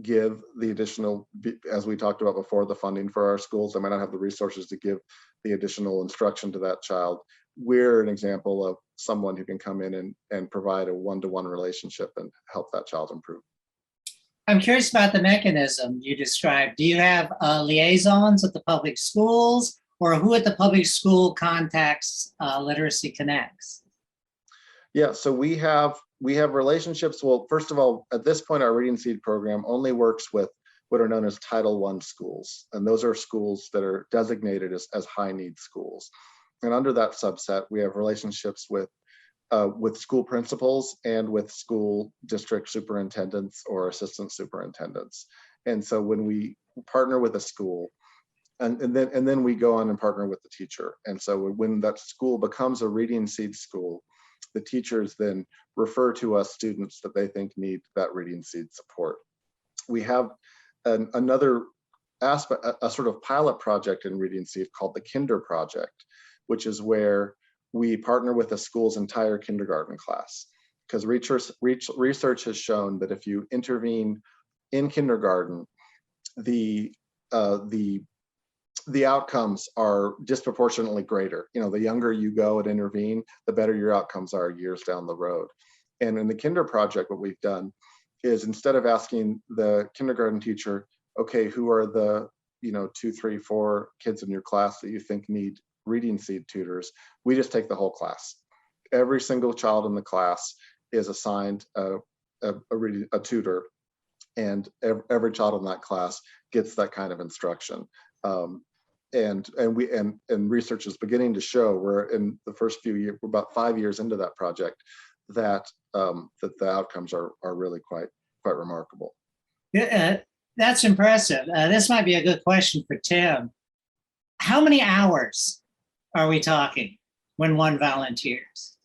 give the additional, as we talked about before, the funding for our schools, they might not have the resources to give the additional instruction to that child. We're an example of someone who can come in and provide a one-to-one relationship and help that child improve.
I'm curious about the mechanism you described. Do you have liaisons at the public schools, or who at the public school contacts Literacy Connects?
Yeah, so we have relationships. Well, first of all, at this point, our Reading Seed program only works with what are known as Title I schools. And those are schools that are designated as high need schools. And under that subset, we have relationships with school principals and with school district superintendents or assistant superintendents. And so when we partner with a school, and then we go on and partner with the teacher. And so when that school becomes a Reading Seed school, the teachers then refer to us students that they think need that Reading Seed support. We have another aspect, a sort of pilot project in Reading Seed called the Kinder Project, which is where we partner with a school's entire kindergarten class. Because research has shown that if you intervene in kindergarten the outcomes are disproportionately greater. The younger you go and intervene, the better your outcomes are years down the road. And in the Kinder Project, what we've done is, instead of asking the kindergarten teacher, okay, who are the 2, 3, 4 kids in your class that you think need reading seed tutors, we just take the whole class. Every single child in the class is assigned a tutor, and every child in that class gets that kind of instruction. And research is beginning to show, we're in the first few years, we're about 5 years into that project, that the outcomes are really quite remarkable.
Yeah, that's impressive. This might be a good question for Tim. How many hours are we talking when one volunteers?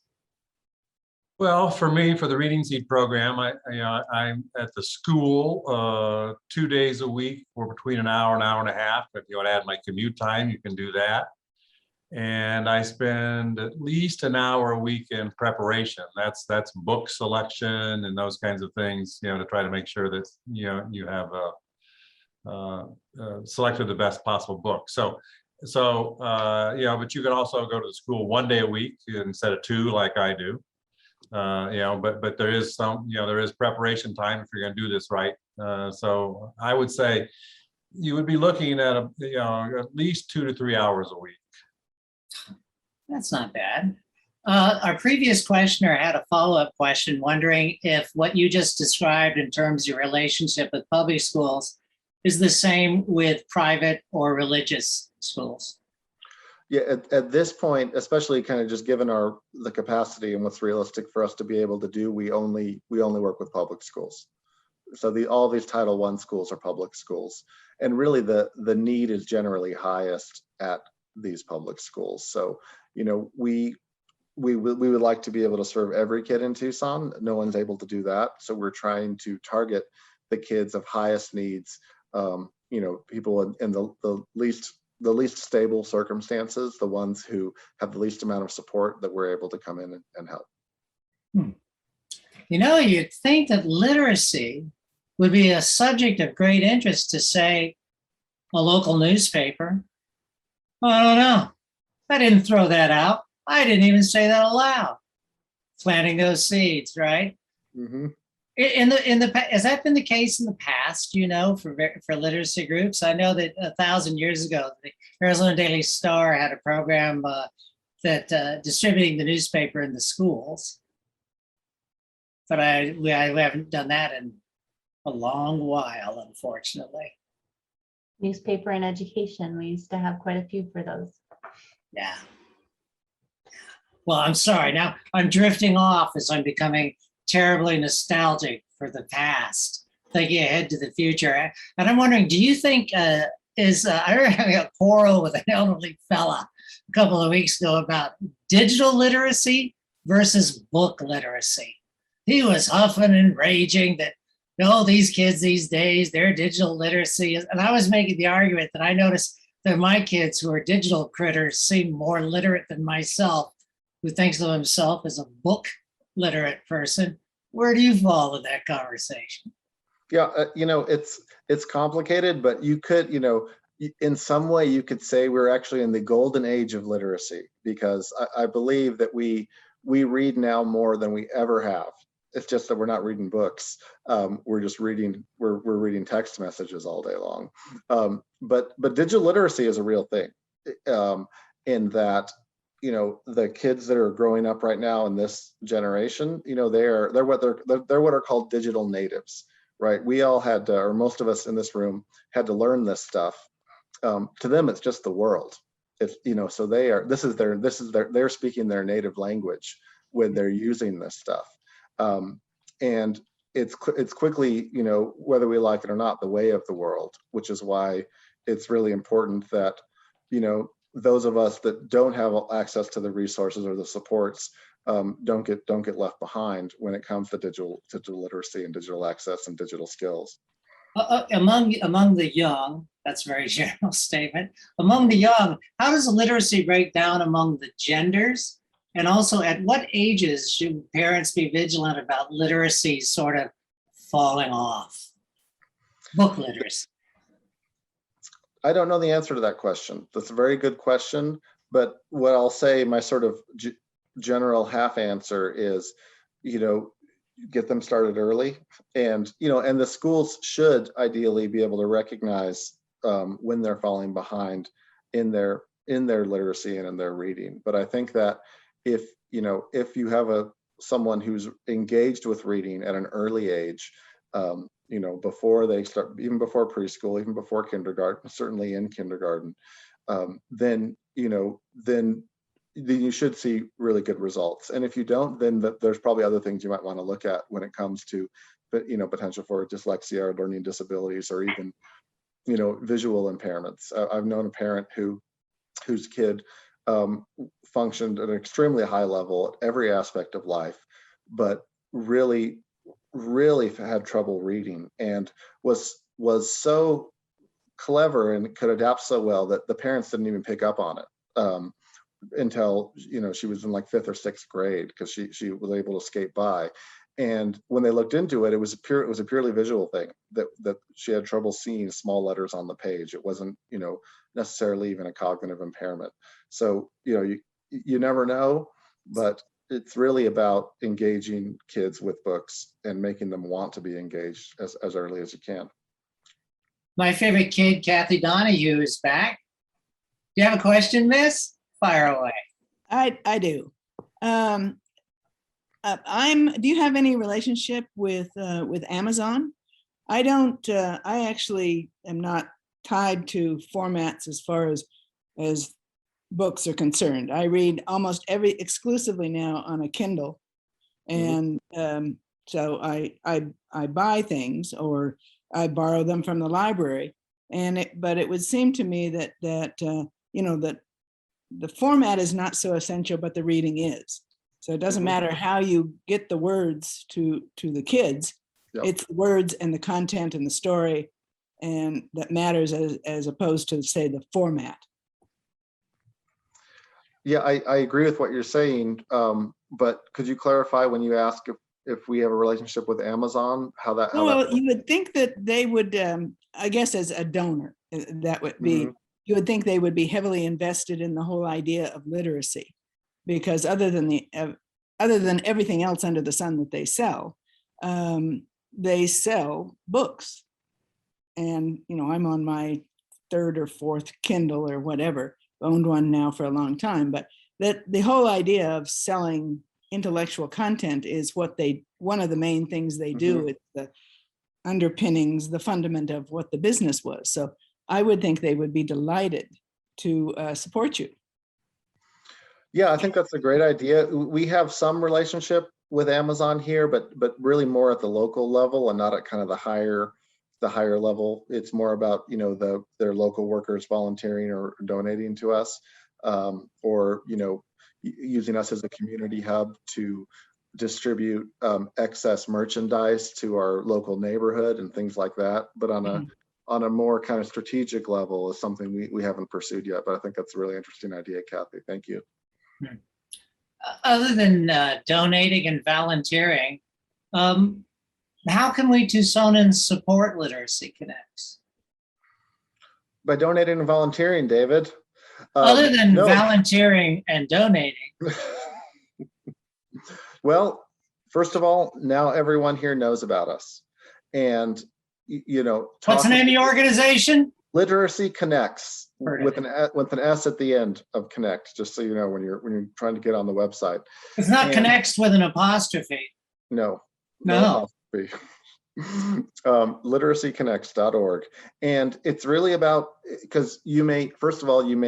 Well, for me, for the Reading Seed program, I'm at the school 2 days a week for between an hour and a half. If you want to add my commute time, you can do that. And I spend at least an hour a week in preparation. That's book selection and those kinds of things, to try to make sure that you have selected the best possible book. So but you can also go to the school 1 day a week instead of 2, like I do. But there is there is preparation time if you're going to do this right. So I would say you would be looking at at least 2 to 3 hours a week.
That's not bad. Our previous questioner had a follow-up question, wondering if what you just described in terms of your relationship with public schools is the same with private or religious schools.
Yeah, at this point, especially kind of just given the capacity and what's realistic for us to be able to do, we only work with public schools. So all these Title I schools are public schools, and really the need is generally highest at these public schools. So we would like to be able to serve every kid in Tucson. No one's able to do that, so we're trying to target the kids of highest needs. People in the least stable circumstances, the ones who have the least amount of support, that we're able to come in and help.
You'd think that literacy would be a subject of great interest to, say, a local newspaper. Well, I don't know. I didn't throw that out. I didn't even say that aloud. Planting those seeds, right?
Mm-hmm.
Has that been the case in the past, for literacy groups? I know that 1,000 years ago, the Arizona Daily Star had a program that distributing the newspaper in the schools. But we haven't done that in a long while, unfortunately.
Newspaper and education, we used to have quite a few for those.
Yeah. Well, I'm sorry. Now I'm drifting off as I'm becoming terribly nostalgic for the past, thinking ahead to the future. And I'm wondering, do you think I remember having a quarrel with an elderly fella a couple of weeks ago about digital literacy versus book literacy. He was huffing and raging that, no, these kids these days, their digital literacy is, and I was making the argument that I noticed that my kids who are digital critters seem more literate than myself, who thinks of himself as a book literate person. Where do you fall in that conversation?
Yeah, it's complicated, but you could, in some way you could say we're actually in the golden age of literacy, because I believe that we read now more than we ever have. It's just that we're not reading books. We're just reading, we're reading text messages all day long. But digital literacy is a real thing, in that, the kids that are growing up right now in this generation, they're what are called digital natives, right? We all had to, or most of us in this room had to learn this stuff. To them, it's just the world. It's, so they're speaking their native language when they're using this stuff. And it's quickly, whether we like it or not, the way of the world, which is why it's really important that, those of us that don't have access to the resources or the supports don't get left behind when it comes to digital literacy and digital access and digital skills.
Among the young, that's a very general statement. Among the young, how does literacy break down among the genders? And also, at what ages should parents be vigilant about literacy sort of falling off? Book literacy.
I don't know the answer to that question. That's a very good question. But what I'll say, my sort of general half answer is, get them started early, and and the schools should ideally be able to recognize when they're falling behind in their literacy and in their reading. But I think that if you have someone who's engaged with reading at an early age, before they start, even before preschool, even before kindergarten, certainly in kindergarten, then you should see really good results. And if you don't, then there's probably other things you might want to look at when it comes to, potential for dyslexia or learning disabilities, or even, visual impairments. I've known a parent whose kid functioned at an extremely high level at every aspect of life, but really had trouble reading, and was so clever and could adapt so well that the parents didn't even pick up on it until she was in like 5th or 6th grade, because she was able to skate by. And when they looked into it, it was a purely visual thing, that she had trouble seeing small letters on the page. It wasn't necessarily even a cognitive impairment. So you never know, but it's really about engaging kids with books and making them want to be engaged as early as you can.
My favorite kid, Kathy Donahue, is back. Do you have a question, Miss? Fire away.
I do. Do you have any relationship with Amazon? I don't. I actually am not tied to formats as far as books are concerned. I read almost exclusively now on a Kindle, and so I buy things, or I borrow them from the library. But it would seem to me that that the format is not so essential, but the reading is. So it doesn't matter how you get the words to the kids.
Yep.
It's the words and the content and the story, and that matters as opposed to, say, the format.
Yeah, I agree with what you're saying, but could you clarify when you ask if we have a relationship with Amazon, how that?
You would think that they would, I guess, as a donor, that would be. You would think they would be heavily invested in the whole idea of literacy, because other than everything else under the sun that they sell books. And I'm on my 3rd or 4th Kindle or whatever. Owned one now for a long time, but that the whole idea of selling intellectual content is one of the main things they do. It's the underpinnings, the fundament of what the business was. So I would think they would be delighted to support you.
Yeah, I think that's a great idea. We have some relationship with Amazon here, but really more at the local level and not at kind of the higher level. It's more about their local workers volunteering or donating to us, or using us as a community hub to distribute excess merchandise to our local neighborhood and things like that. But on a more kind of strategic level is something we haven't pursued yet. But I think that's a really interesting idea, Kathy. Thank you.
Other than donating and volunteering, how can we Tucsonans support Literacy Connects?
By donating and volunteering, David.
Other than volunteering and donating.
Well, first of all, now everyone here knows about us. And,
what's the name of your organization?
Literacy Connects, with an S at the end of Connect, just so you know when you're trying to get on the website.
It's not Connects with an apostrophe.
No.
Apostrophe.
Literacyconnects.org. And it's really about, because you may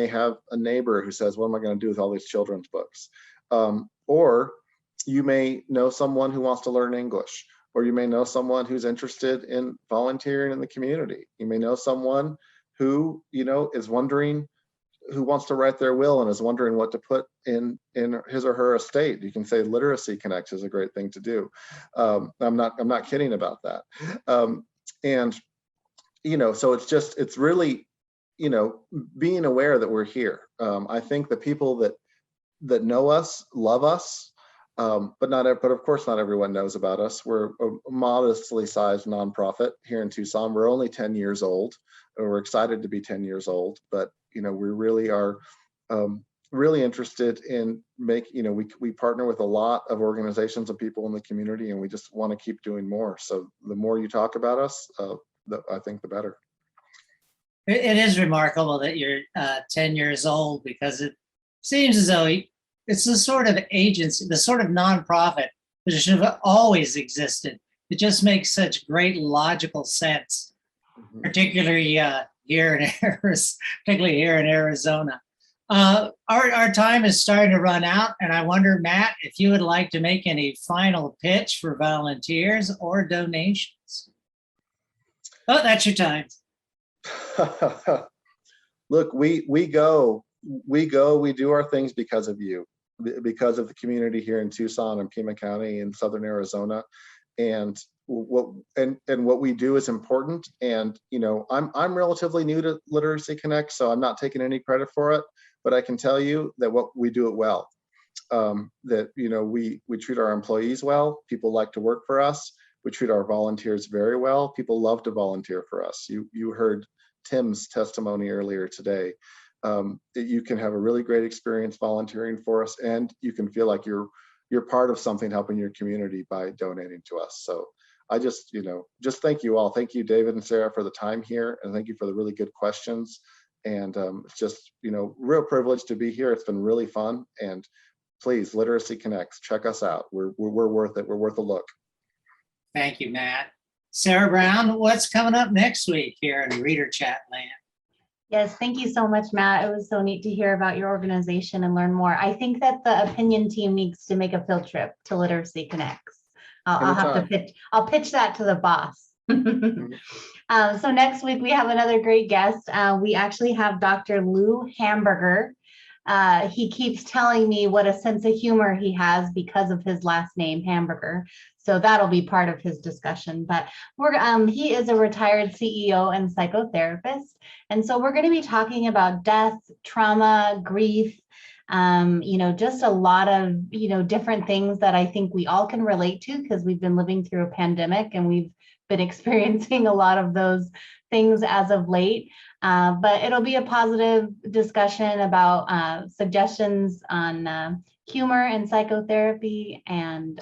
have a neighbor who says, what am I going to do with all these children's books? Or you may know someone who wants to learn English, or you may know someone who's interested in volunteering in the community. You may know someone who, is wondering, who wants to write their will and is wondering what to put in his or her estate. You can say Literacy Connects is a great thing to do. I'm not kidding about that. So it's really, being aware that we're here. I think the people that know us love us, but of course not everyone knows about us. We're a modestly sized nonprofit here in Tucson. We're only 10 years old. We're excited to be 10 years old, but we really are really interested in we partner with a lot of organizations and people in the community, and we just want to keep doing more. So the more you talk about us, I think the better.
It is remarkable that you're 10 years old, because it seems as though it's the sort of agency, the sort of nonprofit that should have always existed. It just makes such great logical sense, particularly here in Arizona. Our time is starting to run out, and I wonder, Matt, if you would like to make any final pitch for volunteers or donations. Oh, that's your time.
Look, we do our things because of you, because of the community here in Tucson and Pima County in Southern Arizona, and what we do is important. And I'm relatively new to Literacy Connect, so I'm not taking any credit for it, but I can tell you that we do it well. That we treat our employees well. People like to work for us. We treat our volunteers very well. People love to volunteer for us. You heard Tim's testimony earlier today. That you can have a really great experience volunteering for us, and you can feel like you're part of something helping your community by donating to us. So I just thank you all. Thank you, David and Sarah, for the time here, and thank you for the really good questions. And it's just real privilege to be here. It's been really fun. And please, Literacy Connects, check us out. We're worth it. We're worth a look.
Thank you, Matt. Sarah Brown, what's coming up next week here in Reader Chat Land?
Yes, thank you so much, Matt. It was so neat to hear about your organization and learn more. I think that the opinion team needs to make a field trip to Literacy Connects. I'll have to pitch. I'll pitch that to the boss. So next week we have another great guest. We actually have Dr. Lou Hamburger. He keeps telling me what a sense of humor he has because of his last name, Hamburger. So that'll be part of his discussion. But he is a retired CEO and psychotherapist. And so we're going to be talking about death, trauma, grief, just a lot of, different things that I think we all can relate to, because we've been living through a pandemic and we've been experiencing a lot of those things as of late. But it'll be a positive discussion about suggestions on humor and psychotherapy. And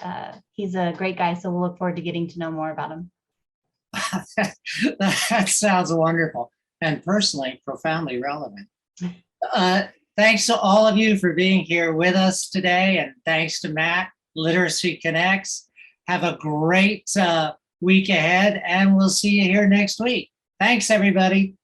he's a great guy, so we'll look forward to getting to know more about him.
That sounds wonderful and personally profoundly relevant. Thanks to all of you for being here with us today, and thanks to Matt, Literacy Connects. Have a great week ahead, and we'll see you here next week. Thanks, everybody.